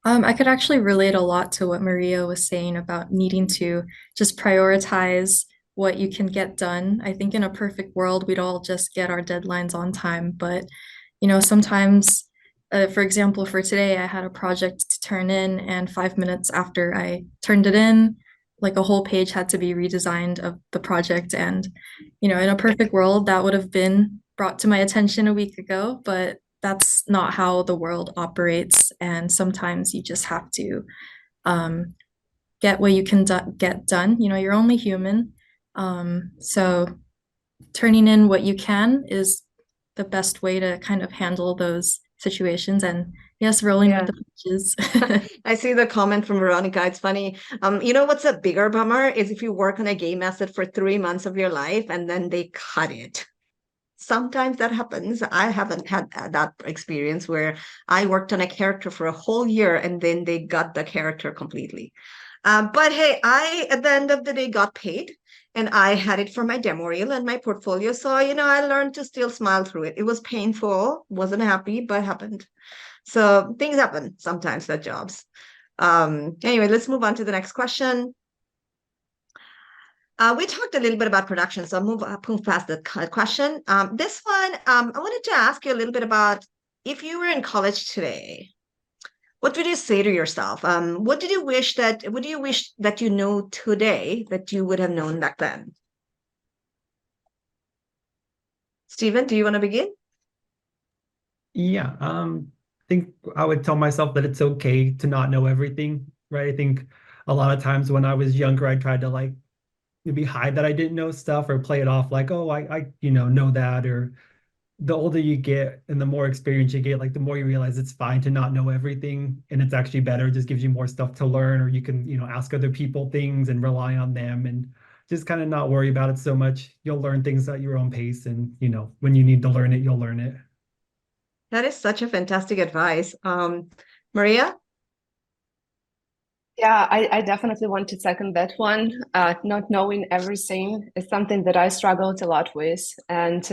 I could actually relate a lot to what Maria was saying about needing to just prioritize what you can get done. I think in a perfect world, we'd all just get our deadlines on time, but sometimes, for example, for today, I had a project to turn in, and 5 minutes after I turned it in, like a whole page had to be redesigned of the project. And, in a perfect world, that would have been brought to my attention a week ago, but that's not how the world operates. And sometimes you just have to get what you can get done. You're only human. So turning in what you can is the best way to kind of handle those situations. And yes, rolling with the punches. I see the comment from Veronica. It's funny. What's a bigger bummer is if you work on a game asset for 3 months of your life and then they cut it. Sometimes that happens. I haven't had that experience where I worked on a character for a whole year and then they got the character completely. But hey, I, at the end of the day, got paid. and I had it for my demo reel and my portfolio. So, you know, I learned to still smile through it. It was painful, wasn't happy, but happened. So things happen sometimes at jobs. Anyway, let's move on to the next question. We talked a little bit about production, so I'll move past the question. This one, I wanted to ask you a little bit about if you were in college today, what would you say to yourself? What do you wish that you know today that you would have known back then? Stephen, do you want to begin? Yeah, I think I would tell myself that it's okay to not know everything, right? I think a lot of times when I was younger, I tried to like maybe hide that I didn't know stuff or play it off like, oh, I know that. Or the older you get and the more experience you get, like the more you realize it's fine to not know everything, and it's actually better. It just gives you more stuff to learn, or you can, ask other people things and rely on them and just kind of not worry about it so much. You'll learn things at your own pace, and when you need to learn it, you'll learn it. That is such a fantastic advice. Maria? Yeah, I definitely want to second that one. Not knowing everything is something that I struggled a lot with. And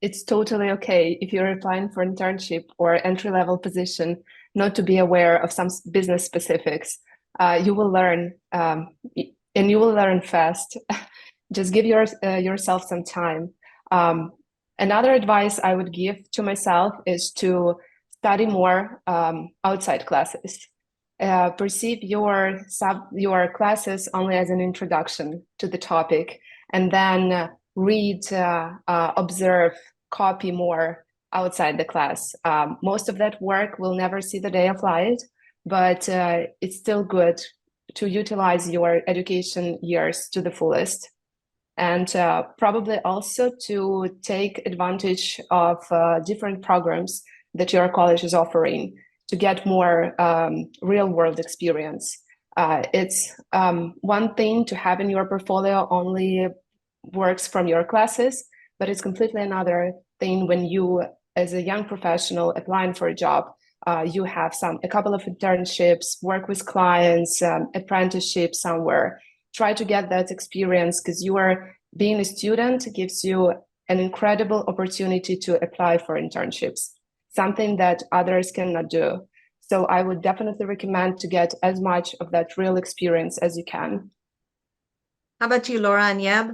it's totally okay if you're applying for internship or entry-level position, not to be aware of some business specifics. You will learn, and you will learn fast. Just give yourself some time. Another advice I would give to myself is to study more outside classes. Perceive your classes only as an introduction to the topic, and then read, observe, copy more outside the class. Most of that work will never see the day of light, but it's still good to utilize your education years to the fullest. And probably also to take advantage of different programs that your college is offering to get more real-world experience. It's one thing to have in your portfolio only works from your classes, but it's completely another thing when you, as a young professional applying for a job, you have a couple of internships, work with clients, apprenticeship somewhere. Try to get that experience, because being a student gives you an incredible opportunity to apply for internships, something that others cannot do. So I would definitely recommend to get as much of that real experience as you can. How about you, Laura and Yeb?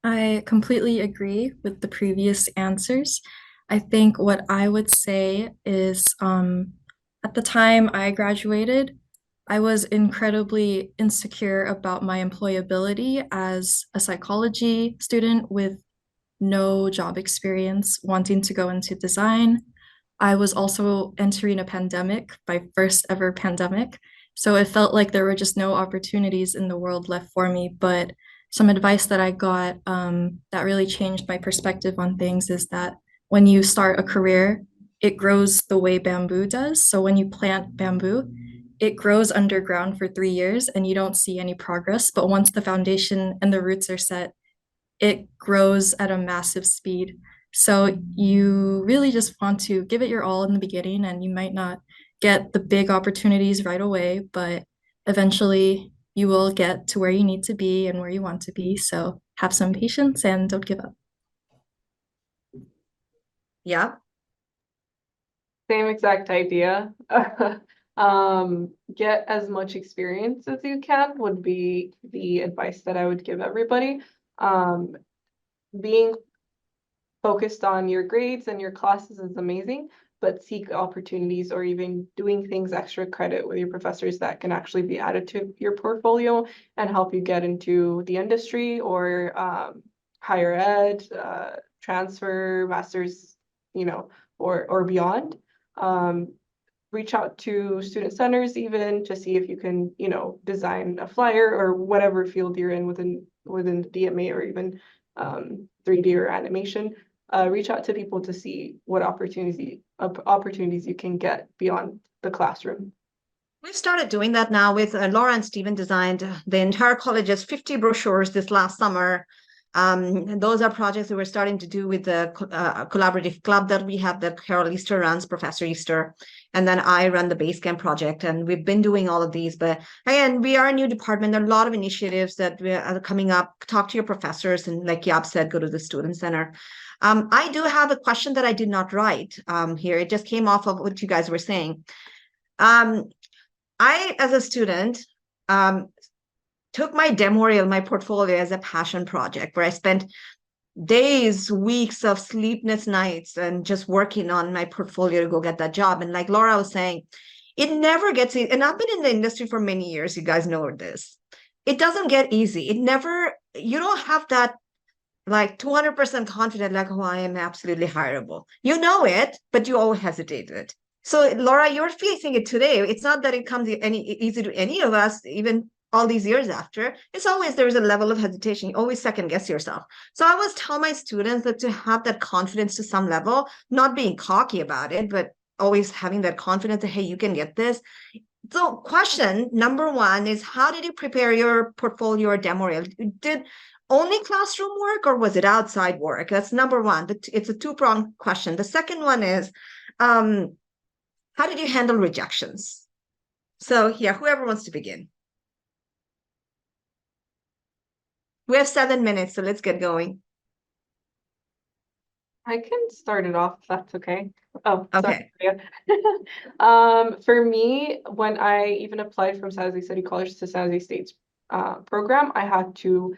I completely agree with the previous answers. I think what I would say is at the time I graduated, I was incredibly insecure about my employability as a psychology student with no job experience, wanting to go into design. I was also entering a pandemic, my first ever pandemic. So it felt like there were just no opportunities in the world left for me. But some advice that I got that really changed my perspective on things is that when you start a career, it grows the way bamboo does. So when you plant bamboo, it grows underground for 3 years and you don't see any progress. But once the foundation and the roots are set, it grows at a massive speed. So you really just want to give it your all in the beginning, and you might not get the big opportunities right away, but eventually you will get to where you need to be and where you want to be. So have some patience and don't give up. Yeah. Same exact idea. Get as much experience as you can would be the advice that I would give everybody. Being focused on your grades and your classes is amazing, but seek opportunities or even doing things extra credit with your professors that can actually be added to your portfolio and help you get into the industry or higher ed, transfer, master's, or beyond. Reach out to student centers even to see if you can, design a flyer or whatever field you're in within the DMA or even 3D or animation. Reach out to people to see what opportunities you can get beyond the classroom. We've started doing that now with Laura and Stephen designed the entire college's 50 brochures this last summer. And those are projects that we're starting to do with the collaborative club that we have that Carol Easter runs, Professor Easter. And then I run the Basecamp project. And we've been doing all of these. But again, we are a new department. There are a lot of initiatives that are coming up. Talk to your professors. And like Yab said, go to the Student Center. I do have a question that I did not write here. It just came off of what you guys were saying. I, as a student, took my demo reel, my portfolio as a passion project where I spent days, weeks of sleepless nights and just working on my portfolio to go get that job. And like Laura was saying, it never gets easy. And I've been in the industry for many years. You guys know this. It doesn't get easy. It never, you don't have that like 200% confident, like, oh, I am absolutely hireable. You know it, but you always hesitated. So Laura, you're facing it today. It's not that it comes any easy to any of us, even all these years after. It's always there's a level of hesitation. You always second guess yourself. So I always tell my students that to have that confidence to some level, not being cocky about it, but always having that confidence that, hey, you can get this. So question number one is, how did you prepare your portfolio or demo reel? Did only classroom work or was it outside work? That's number one. It's a two-pronged question. The second one is, how did you handle rejections? So yeah, whoever wants to begin. We have 7 minutes, so let's get going. I can start it off if that's okay. Oh, Okay. sorry. For me, when I even applied from San Jose City College to San Jose State's program, I had to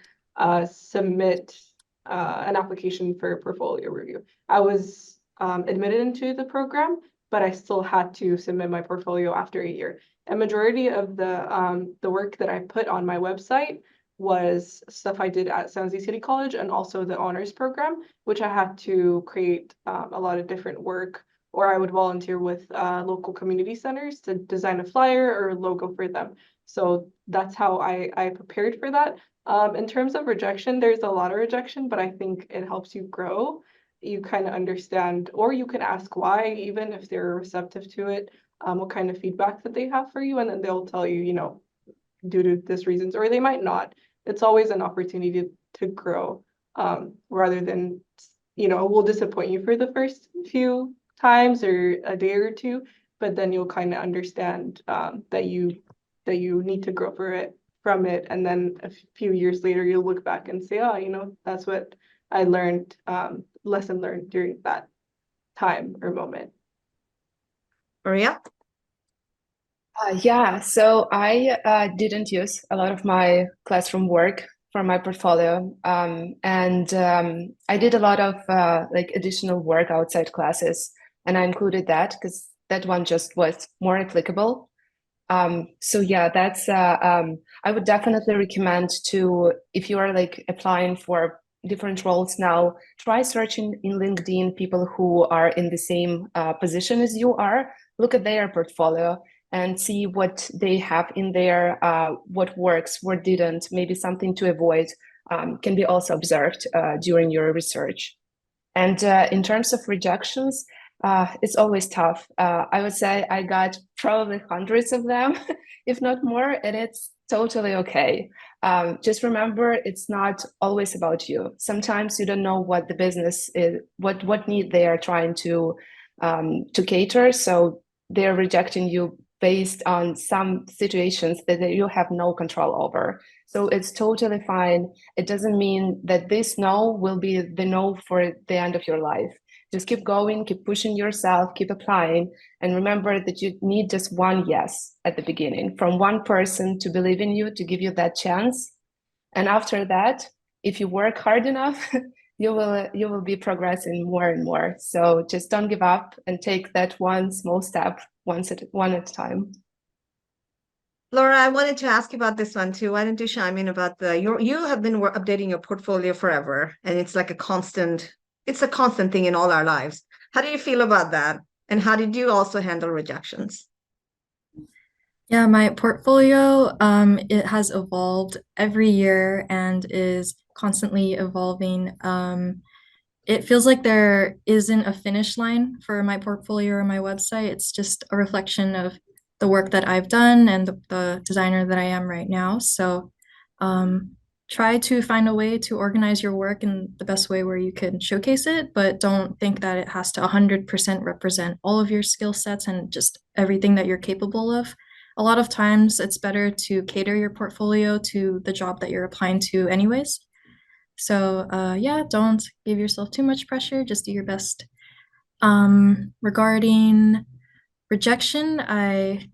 submit an application for portfolio review. I was admitted into the program, but I still had to submit my portfolio after a year. A majority of the work that I put on my website was stuff I did at San Jose City College and also the honors program, which I had to create a lot of different work, or I would volunteer with local community centers to design a flyer or a logo for them. So that's how I prepared for that. In terms of rejection, there's a lot of rejection, but I think it helps you grow. You kind of understand, or you can ask why, even if they're receptive to it, what kind of feedback that they have for you, and then they'll tell you, due to this reasons, or they might not. It's always an opportunity to grow, rather than, we'll disappoint you for the first few times or a day or two, but then you'll kind of understand that you need to grow from it, and then a few years later you'll look back and say, oh, that's what I learned, lesson learned during that time or moment. Maria? Yeah, so I didn't use a lot of my classroom work for my portfolio, and I did a lot of additional work outside classes, and I included that because that one just was more applicable. So yeah, that's I would definitely recommend to, if you are applying for different roles now, try searching in LinkedIn people who are in the same position as you are. Look at their portfolio and see what they have in there, what works, what didn't, maybe something to avoid can be also observed during your research. And in terms of rejections, it's always tough. I would say I got probably hundreds of them, if not more, and it's totally okay. Just remember, it's not always about you. Sometimes you don't know what the business is, what need they are trying to cater. So they're rejecting you based on some situations that you have no control over. So it's totally fine. It doesn't mean that this no will be the no for the end of your life. Just keep going, keep pushing yourself, keep applying, and remember that you need just one yes at the beginning from one person to believe in you, to give you that chance. And after that, if you work hard enough, you will be progressing more and more. So just don't give up and take that one small step one at a time. Laura, I wanted to ask you about this one too. Why don't you chime in about you have been updating your portfolio forever, and it's like a constant thing in all our lives. How do you feel about that? And how did you also handle rejections? Yeah, my portfolio, it has evolved every year and is constantly evolving. It feels like there isn't a finish line for my portfolio or my website. It's just a reflection of the work that I've done and the designer that I am right now. So try to find a way to organize your work in the best way where you can showcase it, but don't think that it has to 100% represent all of your skill sets and just everything that you're capable of. A lot of times it's better to cater your portfolio to the job that you're applying to anyways. So yeah, don't give yourself too much pressure, just do your best. Regarding rejection, I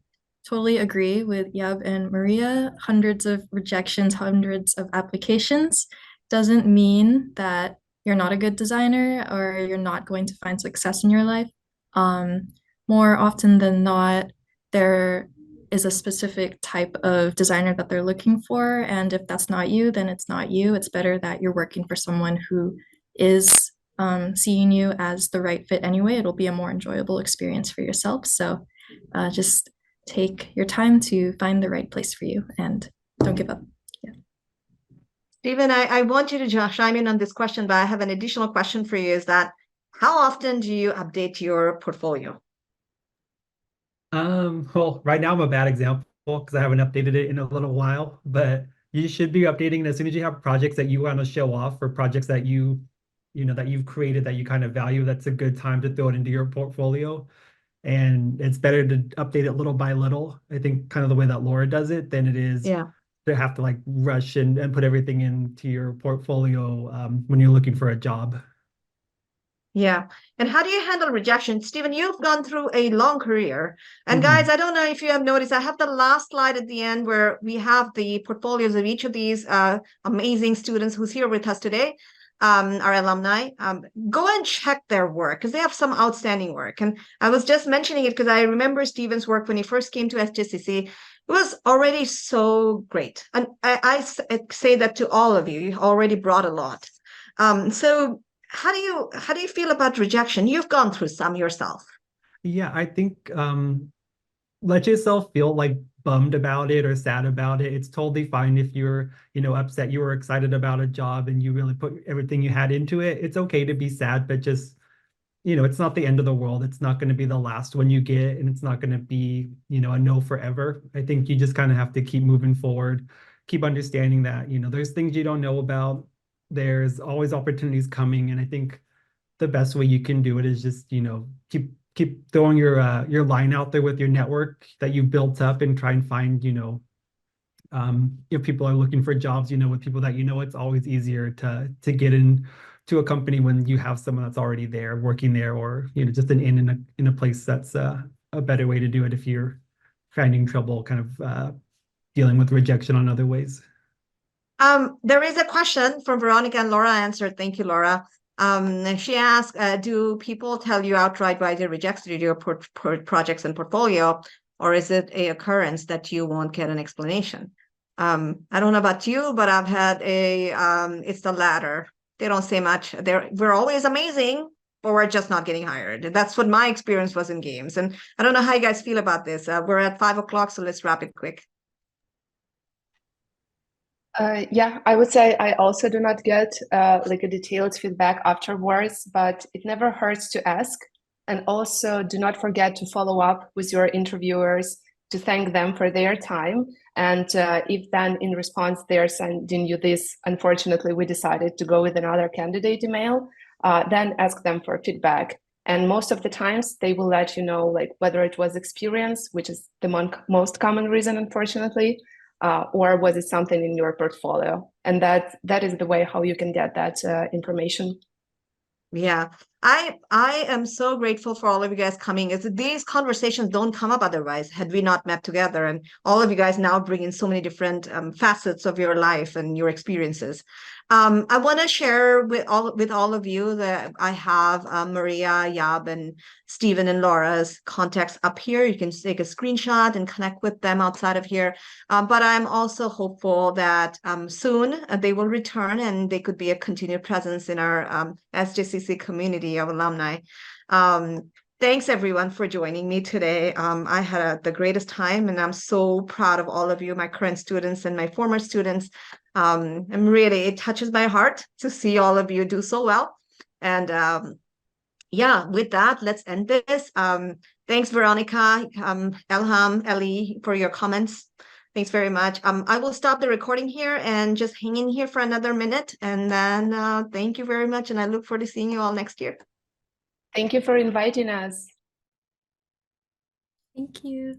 totally agree with Yab and Maria. Hundreds of rejections, hundreds of applications doesn't mean that you're not a good designer or you're not going to find success in your life. Um, More often than not, there is a specific type of designer that they're looking for. And if that's not you, then it's not you. It's better that you're working for someone who is seeing you as the right fit anyway. It'll be a more enjoyable experience for yourself. So just take your time to find the right place for you and don't give up. Yeah. Stephen, I want you to chime in on this question, but I have an additional question for you is that how often do you update your portfolio? Well, right now I'm a bad example because I haven't updated it in a little while, but you should be updating it as soon as you have projects that you want to show off or projects that that you've created that you kind of value. That's a good time to throw it into your portfolio. And it's better to update it little by little. I think kind of the way that Laura does it than it is Yeah. to have to like rush and put everything into your portfolio when you're looking for a job. Yeah. And how do you handle rejection? Stephen, you've gone through a long career. And Mhm. guys, I don't know if you have noticed, I have the last slide at the end where we have the portfolios of each of these amazing students who's here with us today, our alumni. Go and check their work because they have some outstanding work. And I was just mentioning it because I remember Stephen's work when he first came to SJCC. It was already so great. And I say that to all of you. You already brought a lot. So how do you feel about rejection? You've gone through some yourself. Yeah, I think let yourself feel like bummed about it or sad about it. It's totally fine if you're, upset. You were excited about a job and you really put everything you had into it. It's okay to be sad, but just, it's not the end of the world. It's not going to be the last one you get, and it's not going to be, a no forever. I think you just kind of have to keep moving forward, keep understanding that, there's things you don't know about. There's always opportunities coming, and I think the best way you can do it is just, keep throwing your line out there with your network that you've built up and try and find, if people are looking for jobs, with people that it's always easier to get in to a company when you have someone that's already there working there, or just in a place that's a better way to do it if you're finding trouble kind of dealing with rejection on other ways. There is a question from Veronica, and Laura answered. Thank you, Laura. She asked, do people tell you outright why they rejected your projects and portfolio, or is it a occurrence that you won't get an explanation? I don't know about you, but I've had it's the latter. They don't say much. We're always amazing, but we're just not getting hired. That's what my experience was in games. And I don't know how you guys feel about this. We're at 5 o'clock, so let's wrap it quick. Yeah, I would say I also do not get like a detailed feedback afterwards, but it never hurts to ask. And also do not forget to follow up with your interviewers to thank them for their time. And if then in response they're sending you this, unfortunately, we decided to go with another candidate email, then ask them for feedback. And most of the times they will let you know like whether it was experience, which is the most common reason, unfortunately, or was it something in your portfolio? And that is the way how you can get that information. Yeah, I am so grateful for all of you guys coming. These conversations don't come up otherwise had we not met together, and all of you guys now bring in so many different facets of your life and your experiences. I want to share with all of you that I have Maria, Yab, and Stephen and Laura's contacts up here. You can take a screenshot and connect with them outside of here. But I'm also hopeful that soon they will return and they could be a continued presence in our SJCC community of alumni. Thanks everyone for joining me today. I had the greatest time, and I'm so proud of all of you, my current students and my former students. It touches my heart to see all of you do so well. And yeah, with that, let's end this. Thanks, Veronica, Elham, Ellie, for your comments. Thanks very much. I will stop the recording here and just hang in here for another minute. And then thank you very much. And I look forward to seeing you all next year. Thank you for inviting us. Thank you.